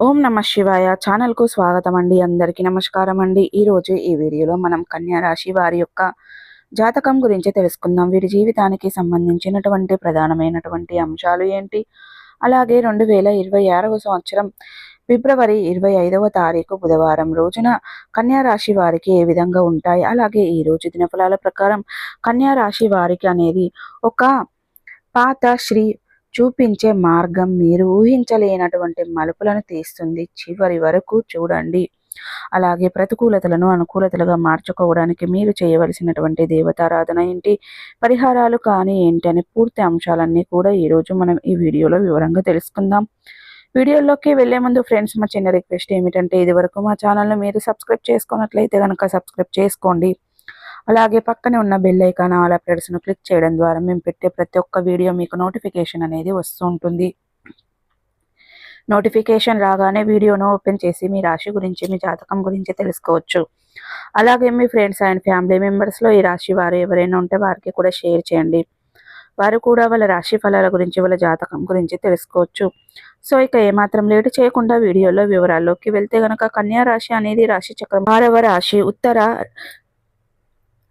ఓం నమ శివాయ ఛానల్కు స్వాగతం అండి. అందరికీ నమస్కారం అండి. ఈరోజు ఈ వీడియోలో మనం కన్యా రాశి వారి యొక్క జాతకం గురించి తెలుసుకుందాం. వీరి జీవితానికి సంబంధించినటువంటి ప్రధానమైనటువంటి అంశాలు ఏంటి, అలాగే 2026వ సంవత్సరం ఫిబ్రవరి 25వ తారీఖు బుధవారం రోజున కన్యా రాశి వారికి ఏ విధంగా ఉంటాయి, అలాగే ఈ రోజు దినఫలాల ప్రకారం కన్యా రాశి వారికి అనేది ఒక పాత శ్రీ చూపించే మార్గం మీరు ఊహించలేనటువంటి మలుపులను తీస్తుంది. చివరి వరకు చూడండి. అలాగే ప్రతికూలతలను అనుకూలతలుగా మార్చుకోవడానికి మీరు చేయవలసినటువంటి దేవతారాధన ఏంటి, పరిహారాలు కానీ ఏంటి అని పూర్తి అంశాలన్నీ కూడా ఈరోజు మనం ఈ వీడియోలో వివరంగా తెలుసుకుందాం. వీడియోలోకి వెళ్లే ముందు ఫ్రెండ్స్, మా చిన్న రిక్వెస్ట్ ఏమిటంటే ఇదివరకు మా ఛానల్ని మీరు సబ్స్క్రైబ్ చేసుకున్నట్లయితే కనుక సబ్స్క్రైబ్ చేసుకోండి. అలాగే పక్కనే ఉన్న బెల్ ఐకాన్ ఆల్ అప్డేట్స్ను క్లిక్ చేయడం ద్వారా మేము పెట్టే ప్రతి ఒక్క వీడియో మీకు నోటిఫికేషన్ అనేది వస్తూ ఉంటుంది. నోటిఫికేషన్ రాగానే వీడియోను ఓపెన్ చేసి మీ రాశి గురించి, మీ జాతకం గురించి తెలుసుకోవచ్చు. అలాగే మీ ఫ్రెండ్స్ అండ్ ఫ్యామిలీ మెంబర్స్లో ఈ రాశి వారు ఎవరైనా ఉంటే వారికి కూడా షేర్ చేయండి. వారు కూడా వాళ్ళ రాశి ఫలాల గురించి, వాళ్ళ జాతకం గురించి తెలుసుకోవచ్చు. సో ఇక ఏమాత్రం లేటు చేయకుండా వీడియోలో వివరాల్లోకి వెళ్తే గనక కన్యా రాశి అనేది రాశి చక్రం 6వ రాశి. ఉత్తర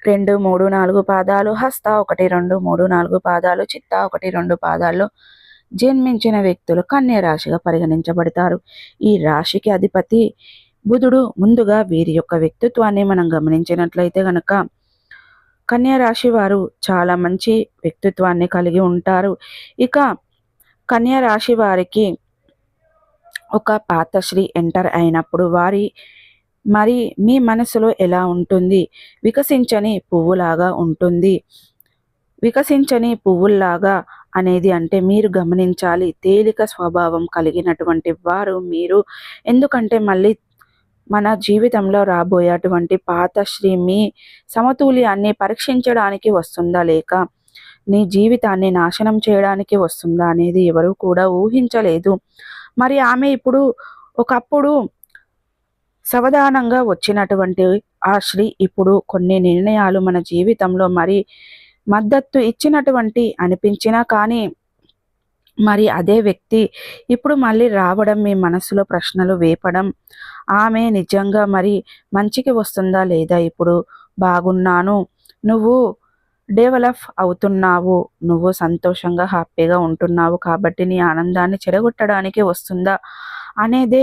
2, 3, 4 పాదాలు, హస్త 1, 2, 3, 4 పాదాలు, చిత్త 1, 2 పాదాల్లో జన్మించిన వ్యక్తులు కన్యా రాశిగా పరిగణించబడతారు. ఈ రాశికి అధిపతి బుధుడు. ముందుగా వీరి యొక్క వ్యక్తిత్వాన్ని మనం గమనించినట్లయితే గనక కన్యా రాశి వారు చాలా మంచి వ్యక్తిత్వాన్ని కలిగి ఉంటారు. ఇక కన్యా రాశి వారికి ఒక పాతశ్రీ ఎంటర్ అయినప్పుడు మరి మీ మనసులో ఎలా ఉంటుంది? వికసించని పువ్వులాగా ఉంటుంది. వికసించని పువ్వుల్లాగా అనేది అంటే మీరు గమనించాలి, తేలిక స్వభావం కలిగినటువంటి వారు మీరు. ఎందుకంటే మళ్ళీ మన జీవితంలో రాబోయేటువంటి పాతశ్రీ మీ సమతుల్యాన్ని పరీక్షించడానికి వస్తుందా, లేక నీ జీవితాన్ని నాశనం చేయడానికి వస్తుందా అనేది ఎవరు కూడా ఊహించలేదు. మరి ఆమె ఇప్పుడు ఒకప్పుడు సావధానంగా వచ్చినటువంటి ఆ శ్రీ ఇప్పుడు కొన్ని నిర్ణయాలు మన జీవితంలో మరి మద్దతు ఇచ్చినటువంటి అనిపించినా కానీ మరి అదే వ్యక్తి ఇప్పుడు మళ్ళీ రావడం, మీ మనసులో ప్రశ్నలు వేపడం, ఆమె నిజంగా మరి మంచికి వస్తుందా లేదా, ఇప్పుడు బాగున్నాను, నువ్వు డెవలప్ అవుతున్నావు, నువ్వు సంతోషంగా హ్యాపీగా ఉంటున్నావు కాబట్టి నీ ఆనందాన్ని చెడగొట్టడానికి వస్తుందా అనేదే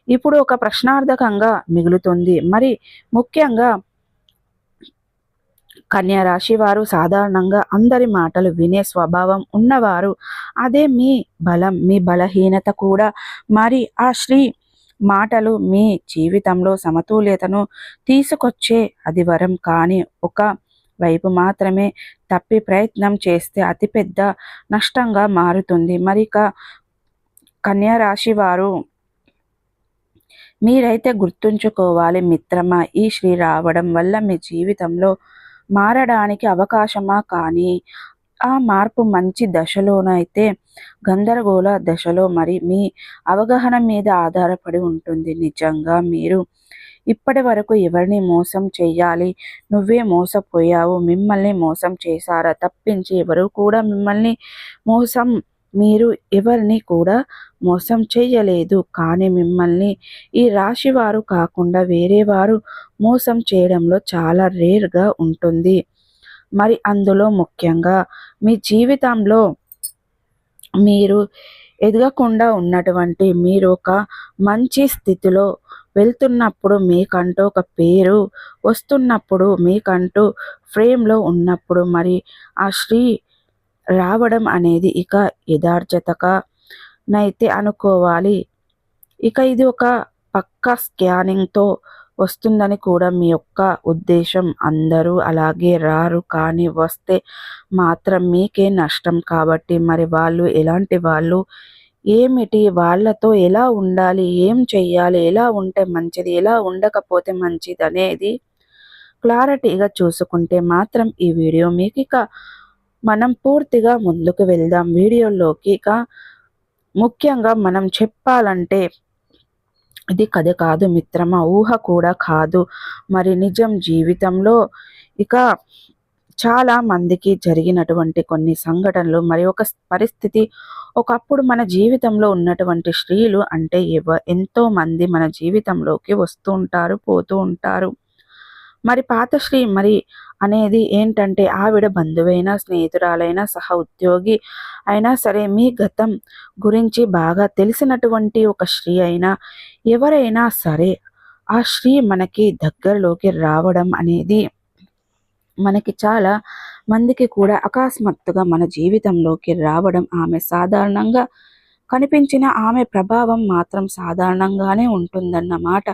ఇప్పుడు ఒక ప్రశ్నార్థకంగా మిగులుతుంది. మరి ముఖ్యంగా కన్యా రాశి వారు సాధారణంగా అందరి మాటలు వినే స్వభావం ఉన్నవారు. అదే మీ బలం, మీ బలహీనత కూడా. మరి ఆ శ్రీ మాటలు మీ జీవితంలో సమతుల్యతను తీసుకొచ్చే అది వరం, కానీ ఒక వైపు మాత్రమే తప్పి ప్రయత్నం చేస్తే అతిపెద్ద నష్టంగా మారుతుంది. మరి కన్యా రాశి వారు మీరైతే గుర్తుంచుకోవాలి మిత్రమా, ఈ శ్రీ రావడం వల్ల మీ జీవితంలో మారడానికి అవకాశమా, కానీ ఆ మార్పు మంచి దశలోనైతే గందరగోళ దశలో మరి మీ అవగాహన మీద ఆధారపడి ఉంటుంది. నిజంగా మీరు ఇప్పటి వరకు ఎవరిని మోసం చెయ్యాలి, నువ్వే మోసపోయావు, మిమ్మల్ని మోసం చేశారా తప్పించి ఎవరు కూడా మిమ్మల్ని మోసం మీరు ఎవరిని కూడా మోసం చెయ్యలేదు. కానీ మిమ్మల్ని ఈ రాశి వారు కాకుండా వేరే వారు మోసం చేయడంలో చాలా రేర్గా ఉంటుంది. మరి అందులో ముఖ్యంగా మీ జీవితంలో మీరు ఎదగకుండా ఉన్నటువంటి, మీరు ఒక మంచి స్థితిలో వెళ్తున్నప్పుడు, మీకంటూ ఒక పేరు వస్తున్నప్పుడు, మీకంటూ ఫ్రేమ్లో ఉన్నప్పుడు మరి ఆ శ్రీ రావడం అనేది ఇక యథార్థతగానైతే అనుకోవాలి. ఇక ఇది ఒక పక్కా స్కానింగ్తో వస్తుందని కూడా మీ యొక్క ఉద్దేశం. అందరూ అలాగే రారు, కానీ వస్తే మాత్రం మీకే నష్టం. కాబట్టి మరి వాళ్ళు ఎలాంటి వాళ్ళు, ఏమిటి, వాళ్ళతో ఎలా ఉండాలి, ఏం చెయ్యాలి, ఎలా ఉంటే మంచిది, ఎలా ఉండకపోతే మంచిది అనేది క్లారిటీగా చూసుకుంటే మాత్రం ఈ వీడియో మీకు ఇక మనం పూర్తిగా ముందుకు వెళ్దాం వీడియోలోకి. ఇక ముఖ్యంగా మనం చెప్పాలంటే ఇది కథ కాదు మిత్రమా, ఊహ కూడా కాదు, మరి నిజం జీవితంలో ఇక చాలా మందికి జరిగినటువంటి కొన్ని సంఘటనలు మరి ఒక పరిస్థితి ఒకప్పుడు మన జీవితంలో ఉన్నటువంటి స్త్రీలు అంటే ఎంతో మంది మన జీవితంలోకి వస్తూ ఉంటారు, పోతూ ఉంటారు. మరి పాత శ్రీ మరి అనేది ఏంటంటే ఆవిడ బంధువైనా, స్నేహితురాలైనా, సహ ఉద్యోగి అయినా సరే మీ గతం గురించి బాగా తెలిసినటువంటి ఒక స్త్రీ అయినా ఎవరైనా సరే ఆ స్త్రీ మనకి దగ్గరలోకి రావడం అనేది మనకి చాలా మందికి కూడా అకస్మాత్తుగా మన జీవితంలోకి రావడం ఆమె సాధారణంగా కనిపించిన ఆమె ప్రభావం మాత్రం సాధారణంగానే ఉంటుందన్నమాట.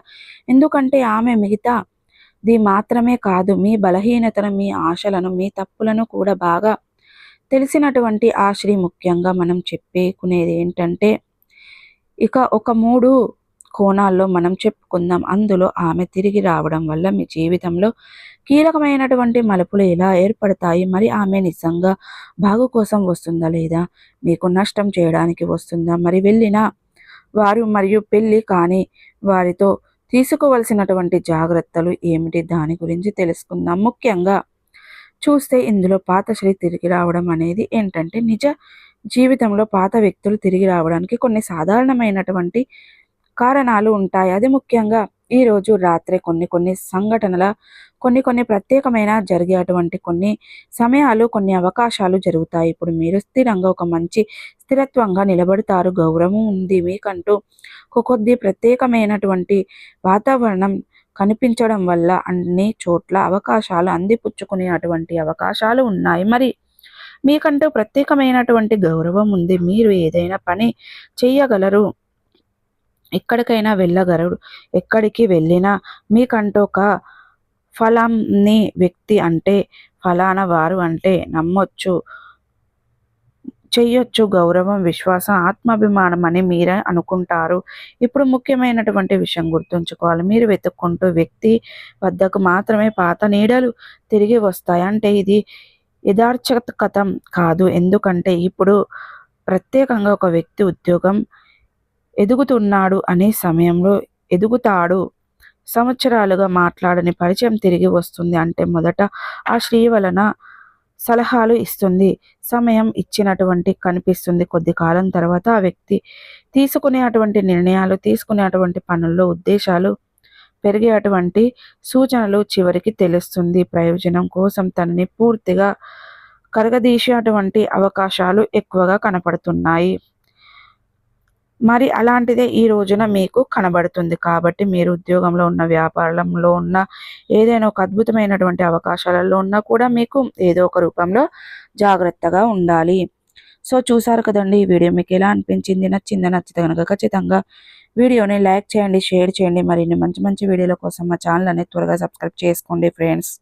ఎందుకంటే ఆమె మిగతాది మాత్రమే కాదు, మీ బలహీనతను, మీ ఆశలను, మీ తప్పులను కూడా బాగా తెలిసినటువంటి ఆ శ్రీ ముఖ్యంగా మనం చెప్పుకునేది ఏంటంటే ఇక ఒక 3 కోణాల్లో మనం చెప్పుకుందాం. అందులో ఆమె తిరిగి రావడం వల్ల మీ జీవితంలో కీలకమైనటువంటి మలుపులు ఎలా ఏర్పడతాయి, మరి ఆమె నిజంగా బాగు కోసం వస్తుందా లేదా మీకు నష్టం చేయడానికి వస్తుందా, మరి వెళ్ళిన వారు మరియు పెళ్ళి కాని వారితో తీసుకోవలసినటువంటి జాగ్రత్తలు ఏమిటి, దాని గురించి తెలుసుకుందాం. ముఖ్యంగా చూస్తే ఇందులో పాత శ్రీ తిరిగి రావడం అనేది ఏంటంటే నిజ జీవితంలో పాత వ్యక్తులు తిరిగి రావడానికి కొన్ని సాధారణమైనటువంటి కారణాలు ఉంటాయి. అది ముఖ్యంగా ఈరోజు రాత్రి కొన్ని సంఘటనల కొన్ని ప్రత్యేకమైన జరిగేటువంటి కొన్ని సమయాలు, కొన్ని అవకాశాలు జరుగుతాయి. ఇప్పుడు మీరు స్థిరంగా ఒక మంచి స్థిరత్వంగా నిలబడతారు. గౌరవం ఉంది మీకంటూ కొద్ది ప్రత్యేకమైనటువంటి వాతావరణం కనిపించడం వల్ల అన్ని చోట్ల అవకాశాలు అందిపుచ్చుకునేటువంటి అవకాశాలు ఉన్నాయి. మరి మీకంటూ ప్రత్యేకమైనటువంటి గౌరవం ఉంది. మీరు ఏదైనా పని చెయ్యగలరు, ఎక్కడికైనా వెళ్ళగలరు. ఎక్కడికి వెళ్ళినా మీకంటూ ఒక ఫలాన్ని వ్యక్తి అంటే ఫలానా వారు అంటే నమ్మొచ్చు, చెయ్యొచ్చు. గౌరవం, విశ్వాసం, ఆత్మాభిమానం అని మీరే అనుకుంటారు. ఇప్పుడు ముఖ్యమైనటువంటి విషయం గుర్తుంచుకోవాలి. మీరు వెతుక్కుంటూ వ్యక్తి వద్దకు మాత్రమే పాత నీడలు తిరిగి వస్తాయి. అంటే ఇది యథార్థకతం కాదు. ఎందుకంటే ఇప్పుడు ప్రత్యేకంగా ఒక వ్యక్తి ఉద్యోగం ఎదుగుతున్నాడు అనే సమయంలో ఎదుగుతాడు. సంవత్సరాలుగా మాట్లాడని పరిచయం తిరిగి వస్తుంది. అంటే మొదట ఆ స్త్రీ వలన సలహాలు ఇస్తుంది, సమయం ఇచ్చినటువంటి కనిపిస్తుంది. కొద్ది కాలం తర్వాత ఆ వ్యక్తి తీసుకునేటువంటి నిర్ణయాలు, తీసుకునేటువంటి పనుల్లో ఉద్దేశాలు పెరిగేటువంటి సూచనలు చివరికి తెలుస్తుంది. ప్రయోజనం కోసం తనని పూర్తిగా కరగదీసేటువంటి అవకాశాలు ఎక్కువగా కనపడుతున్నాయి. మరి అలాంటిదే ఈ రోజున మీకు కనబడుతుంది. కాబట్టి మీరు ఉద్యోగంలో ఉన్న, వ్యాపారంలో ఉన్న, ఏదైనా ఒక అద్భుతమైనటువంటి అవకాశాలలో ఉన్నా కూడా మీకు ఏదో ఒక రూపంలో జాగ్రత్తగా ఉండాలి. సో చూసారు కదండి, ఈ వీడియో మీకు ఎలా అనిపించింది? నచ్చిందా? నచ్చితే కనుక ఖచ్చితంగా వీడియోని లైక్ చేయండి, షేర్ చేయండి. మరిన్ని మంచి మంచి వీడియోల కోసం మా ఛానల్ అనేది త్వరగా సబ్స్క్రైబ్ చేసుకోండి ఫ్రెండ్స్.